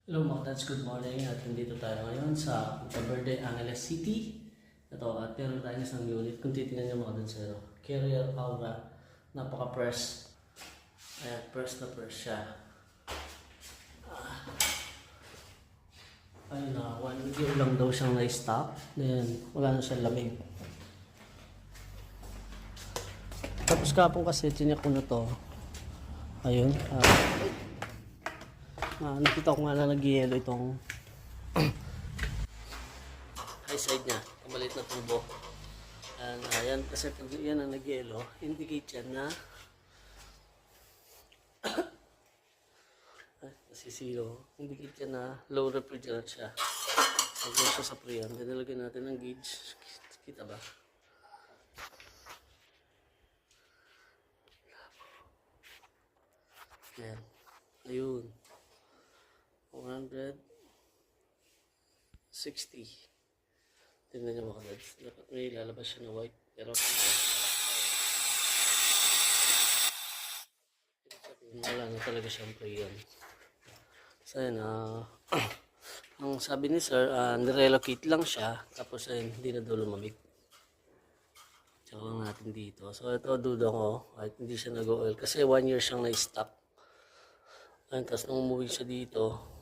Hello mga dads, good morning at nandito tayo ngayon sa Verde, Angeles City. Ito at meron tayo isang unit. Kung titingnan nyo mga dads, Carrier Aura, napaka-press. Ayan, press na press siya. Ayun na, 1 year lang daw siyang na-stop. Then wala na siyang lamig. Tapos kapong kasi tinik ko na to. Ayun, nakita ko nga na nag-yellow itong high side niya, kamalit na tubo. Ayan, kasi pag yan ang nag-yellow, indicate yan na nasisilo, indicate yan na low refrigerant siya. Pag siya sa preyan, dinalagyan natin ng gauge. Kita ba? Ayan, ayun, 160. Tingnan nyo mga dads. May lalabas siya na white. Pero wala na talaga siyang preyon. So yun, ang sabi ni sir, nirelocate lang siya. Tapos ayun, hindi na daw lumamig. Tsaka lang natin dito. So ito, duda ko, kahit hindi siya nag-oil. Kasi 1 year siyang na-stop. Ayun, tapos nung umuwi siya dito,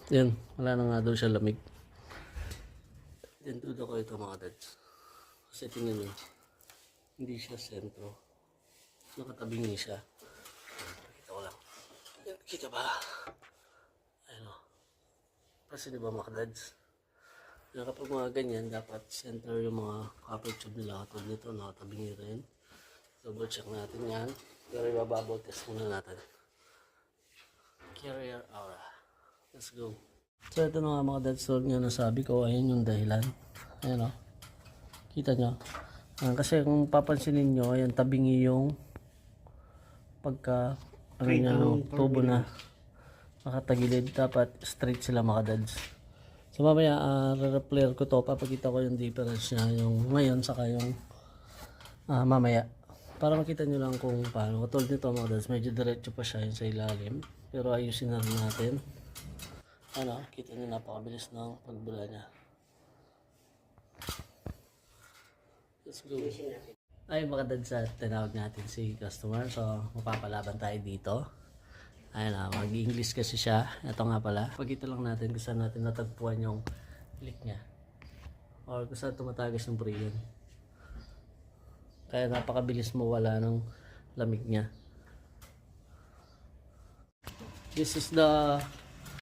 yun, wala na nga daw siya lamig. Then duda ko ito mga dads. Kasi tingnan nyo, hindi siya sentro. Nakatabing niya siya. Pakita ko lang. Kita ba? Ayun o. Kasi diba mga dads? Kapag mga ganyan, dapat center yung mga copper tube nila. Katulad nito, nakatabing niya rin. Double check natin yan. Pero ibababol test muna natin. Carrier Aura. Let's go. So ito na nga mga dads, so nga nasabi ko, ayan yung dahilan. Ayan o. Kita nyo. Kasi kung papansinin nyo, ayan tabingi yung pagka ano niya, tubo na nakatagilid. Dapat straight sila mga dads. So mamaya re-replayer ko to, papakita ko yung difference niya, yung ngayon saka yung mamaya. Para makita nyo lang kung paano. Katulad nito mga dads, medyo diretso pa siya yung sa ilalim. Pero ayusin na rin natin. Ano, kita nyo napakabilis ng pagbula niya. Let's go. Ay mga dads, tinawag natin si customer. So mapapalaban tayo dito. Ayun na, mag-English kasi siya. Ito nga pala. Pagkita lang natin kung saan natin natagpuan yung leak niya. Or kung saan tumatagas yung preyon. Kaya napakabilis mawala ng lamig niya. This is the